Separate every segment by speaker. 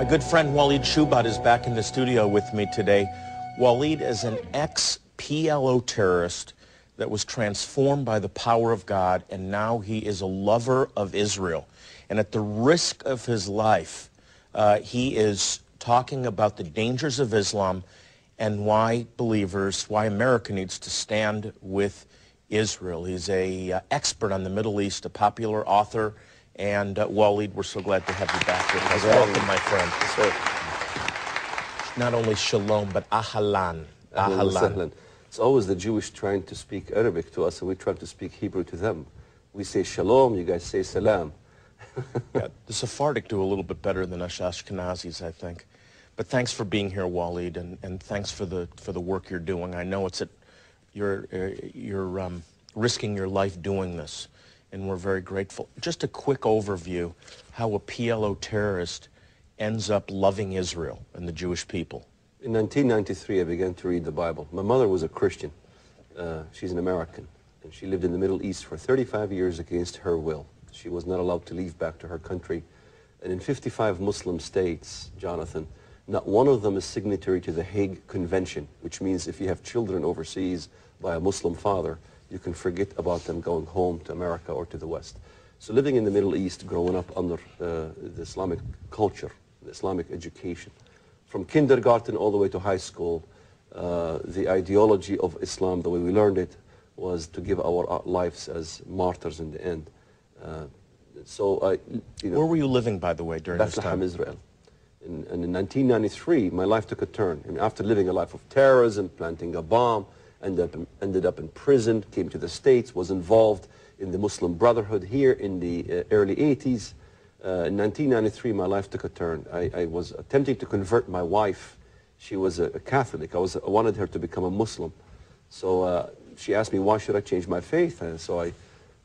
Speaker 1: My good friend Walid Shoebat is back in the studio with me today. Walid is an ex-PLO terrorist that was transformed by the power of God, and now he is a lover of Israel. And at the risk of his life, he is talking about the dangers of Islam and why believers, why America needs to stand with Israel. He's an expert on the Middle East, a popular author. And Walid, we're so glad to have you back with us. Welcome, my friend. Not only shalom, but ahalan.
Speaker 2: Ahalan. It's always the Jewish trying to speak Arabic to us, and we try to speak Hebrew to them. We say shalom, you guys say salam.
Speaker 1: Yeah, the Sephardic do a little bit better than us Ashkenazis, I think. But thanks for being here, Walid, and thanks for the work you're doing. I know it's you're risking your life doing this, and we're very grateful. Just a quick overview how a PLO terrorist ends up loving Israel and the Jewish people.
Speaker 2: In 1993, I began to read the Bible. My mother was a Christian. She's an American, and she lived in the Middle East for 35 years against her will. She was not allowed to leave back to her country. And in 55 Muslim states, Jonathan, not one of them is signatory to the Hague Convention, which means if you have children overseas by a Muslim father, you can forget about them going home to America or to the West. So living in the Middle East, growing up under the Islamic culture, the Islamic education, from kindergarten all the way to high school, the ideology of Islam, the way we learned it, was to give our lives as martyrs in the end.
Speaker 1: Where were you living, by the way, during this time?
Speaker 2: Bethlehem, Israel. And in 1993, my life took a turn. And after living a life of terrorism, planting a bomb, ended up in prison, came to the States, was involved in the Muslim Brotherhood here in the early 80s. In 1993, my life took a turn. I was attempting to convert my wife. She was a Catholic. I wanted her to become a Muslim. So she asked me, why should I change my faith? And so I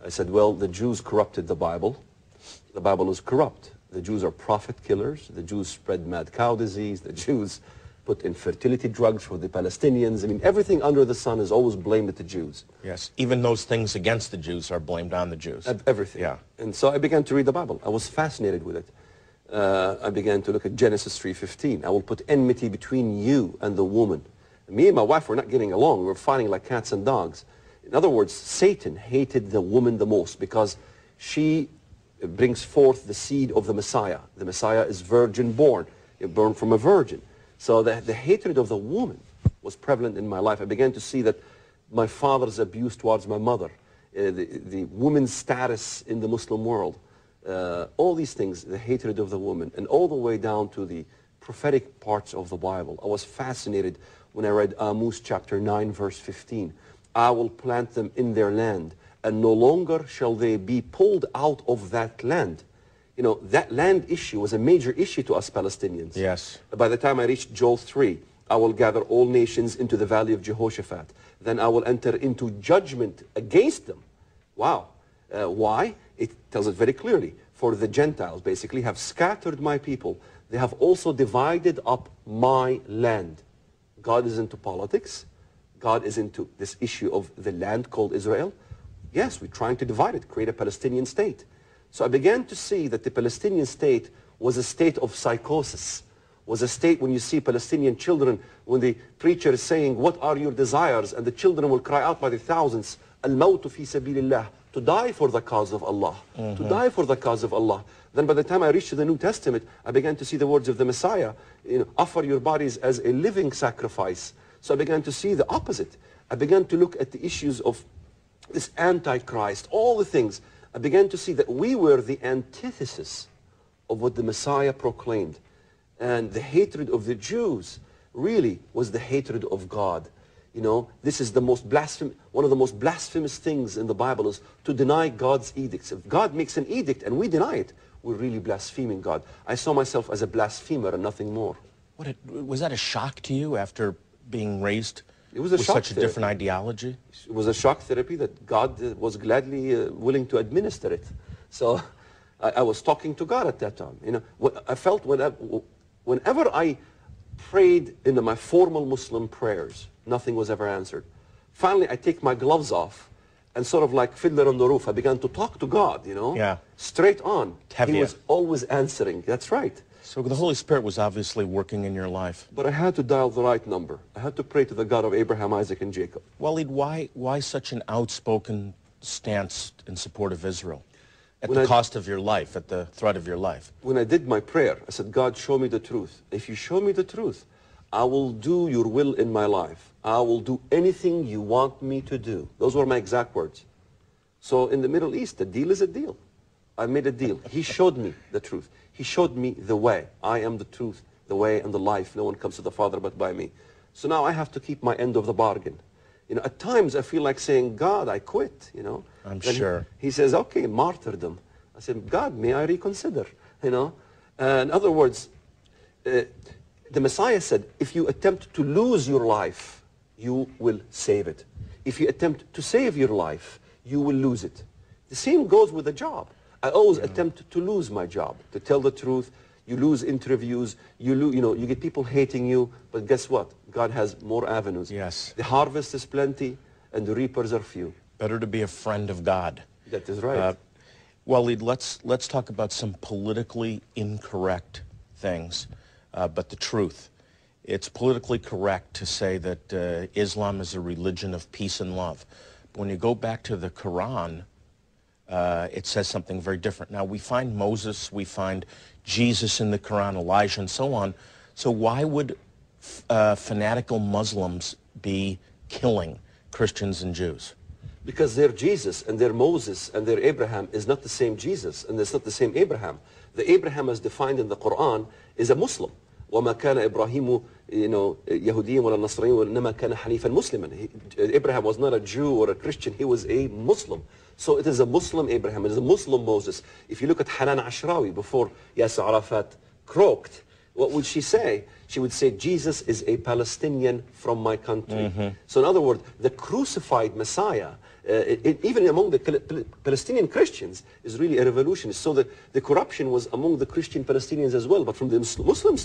Speaker 2: said, well, the Jews corrupted the Bible. The Bible is corrupt. The Jews are prophet killers. The Jews spread mad cow disease. The Jews put infertility drugs for the Palestinians. I mean, everything under the sun is always blamed at the Jews.
Speaker 1: Yes, even those things against the Jews are blamed on the Jews.
Speaker 2: Everything.
Speaker 1: Yeah.
Speaker 2: And so I began to read the Bible. I was fascinated with it. I began to look at Genesis 3:15. I will put enmity between you and the woman. Me and my wife were not getting along. We were fighting like cats and dogs. In other words, Satan hated the woman the most because she brings forth the seed of the Messiah. The Messiah is virgin born, born from a virgin. So the hatred of the woman was prevalent in my life. I began to see that my father's abuse towards my mother, the woman's status in the Muslim world, all these things, the hatred of the woman, and all the way down to the prophetic parts of the Bible. I was fascinated when I read Amos chapter 9, verse 15. I will plant them in their land, and no longer shall they be pulled out of that land. You know, that land issue was a major issue to us Palestinians.
Speaker 1: Yes.
Speaker 2: By the time I reached Joel 3, I will gather all nations into the valley of Jehoshaphat. Then I will enter into judgment against them. Wow. Why? It tells it very clearly. For the Gentiles basically have scattered my people. They have also divided up my land. God is into politics. God is into this issue of the land called Israel. Yes, we're trying to divide it, create a Palestinian state. So I began to see that the Palestinian state was a state of psychosis, was a state when you see Palestinian children, when the preacher is saying, what are your desires? And the children will cry out by the thousands, al-mawtu fi sabilillah, to die for the cause of Allah, to die for the cause of Allah. Then by the time I reached the New Testament, I began to see the words of the Messiah, offer your bodies as a living sacrifice. So I began to see the opposite. I began to look at the issues of this Antichrist, all the things. I began to see that we were the antithesis of what the Messiah proclaimed. And the hatred of the Jews really was the hatred of God. You know, this is the most one of the most blasphemous things in the Bible is to deny God's edicts. If God makes an edict and we deny it, we're really blaspheming God. I saw myself as a blasphemer and nothing more.
Speaker 1: Was that a shock to you after being raised
Speaker 2: with
Speaker 1: such a different ideology?
Speaker 2: It was a shock therapy that God was gladly willing to administer it. So I was talking to God at that time. You know, I felt whenever I prayed in my formal Muslim prayers, nothing was ever answered. Finally, I take my gloves off and sort of like Fiddler on the Roof, I began to talk to God, you know, straight on. He was always answering. That's right.
Speaker 1: So the Holy Spirit was obviously working in your life.
Speaker 2: But I had to dial the right number. I had to pray to the God of Abraham, Isaac, and Jacob.
Speaker 1: Walid, why such an outspoken stance in support of Israel? At the cost of your life, at the threat of your life?
Speaker 2: When I did my prayer, I said, God, show me the truth. If you show me the truth, I will do your will in my life. I will do anything you want me to do. Those were my exact words. So in the Middle East, a deal is a deal. I made a deal. He showed me the truth. He showed me the way. I am the truth, the way, and the life. No one comes to the Father but by me. So now I have to keep my end of the bargain. You know, at times I feel like saying, God, I quit, you know.
Speaker 1: I'm sure.
Speaker 2: He says, okay, martyrdom. I said, God, may I reconsider, you know. In other words, the Messiah said, if you attempt to lose your life, you will save it. If you attempt to save your life, you will lose it. The same goes with the job. I always attempt to lose my job, to tell the truth. You lose interviews, you get people hating you, but guess what? God has more avenues.
Speaker 1: Yes.
Speaker 2: The harvest is plenty, and the reapers are few.
Speaker 1: Better to be a friend of God.
Speaker 2: That is right.
Speaker 1: Walid, let's talk about some politically incorrect things, but the truth. It's politically correct to say that Islam is a religion of peace and love. But when you go back to the Quran, it says something very different. Now, we find Moses, we find Jesus in the Quran, Elijah, and so on. So why would fanatical Muslims be killing Christians and Jews?
Speaker 2: Because their Jesus and their Moses and their Abraham is not the same Jesus, and it's not the same Abraham. The Abraham as defined in the Quran is a Muslim. وَمَا كَانَ إِبْرَاهِيمُ يَهُدِيًّا وَلَا نَصْرَانِيًّا وَإِنَّمَا كَانَ حَنِيفًا مُسْلِمًا. Abraham was not a Jew or a Christian, he was a Muslim. So it is a Muslim Abraham, it is a Muslim Moses. If you look at Hanan Ashrawi before Yasser Arafat croaked, what would she say? She would say, Jesus is a Palestinian from my country. So in other words, the crucified Messiah, even among the Palestinian Christians, is really a revolutionist. So the corruption was among the Christian Palestinians as well. But from the Muslim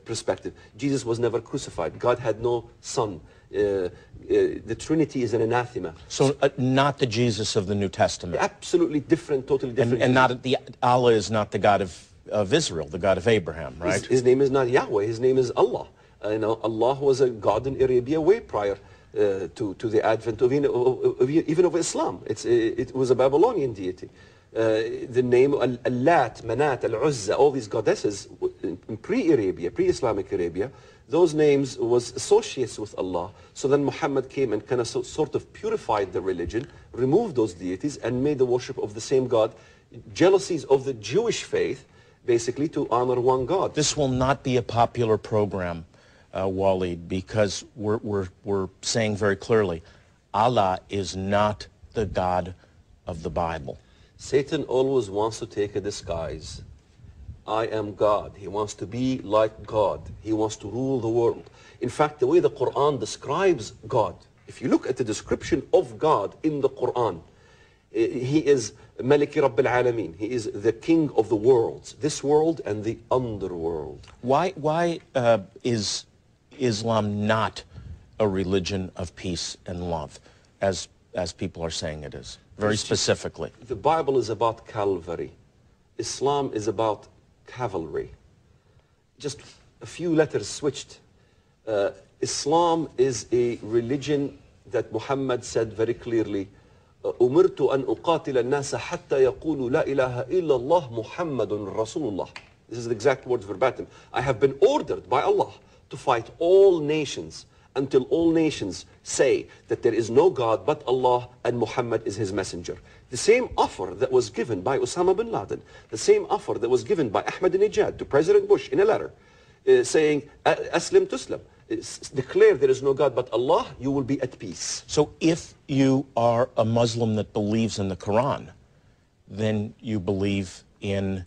Speaker 2: perspective, Jesus was never crucified. God had no son. The Trinity is an anathema.
Speaker 1: So not the Jesus of the New Testament.
Speaker 2: Absolutely different, totally different.
Speaker 1: And not Allah is not the God of Israel, the God of Abraham, right?
Speaker 2: His name is not Yahweh, his name is Allah. Allah was a god in Arabia way prior to the advent of even of Islam. It was a Babylonian deity. The name Al-Lat, Manat, Al-Uzza, all these goddesses in pre-Arabia, pre-Islamic Arabia, those names was associates with Allah. So then Muhammad came and kind of sort of purified the religion, removed those deities, and made the worship of the same God. Jealousies of the Jewish faith, basically to honor one God.
Speaker 1: This will not be a popular program, Walid, because we're saying very clearly, Allah is not the God of the Bible.
Speaker 2: Satan always wants to take a disguise. I am God. He wants to be like God. He wants to rule the world. In fact, the way the Quran describes God, if you look at the description of God in the Quran, he is Maliki Rabbil Alameen. He is the king of the worlds, this world and the underworld.
Speaker 1: Why is Islam not a religion of peace and love, as people are saying it is, very specifically?
Speaker 2: The Bible is about Calvary. Islam is about cavalry. Just a few letters switched. Islam is a religion that Muhammad said very clearly, أمرت أن أقاتل الناس حتى يقولوا لا إله إلا الله محمد رسول الله. This is the exact words verbatim. I have been ordered by Allah to fight all nations until all nations say that there is no God but Allah and Muhammad is his messenger. The same offer that was given by Osama bin Laden, the same offer that was given by Ahmadinejad to President Bush in a letter saying, Aslim Tuslam, declare there is no God but Allah, you will be at peace.
Speaker 1: So if you are a Muslim that believes in the Quran, then you believe in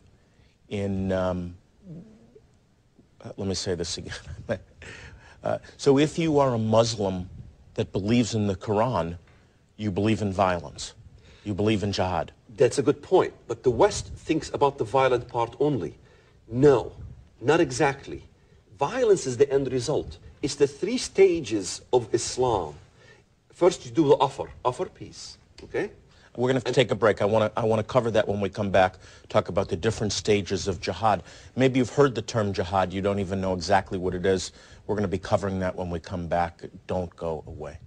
Speaker 1: let me say this again. So if you are a Muslim that believes in the Quran, you believe in violence. You believe in jihad.
Speaker 2: That's a good point. But the West thinks about the violent part only. No, not exactly. Violence is the end result. It's the three stages of Islam. First, you do the offer peace, okay?
Speaker 1: We're going to have to take a break. I want to cover that when we come back, talk about the different stages of jihad. Maybe you've heard the term jihad. You don't even know exactly what it is. We're going to be covering that when we come back. Don't go away.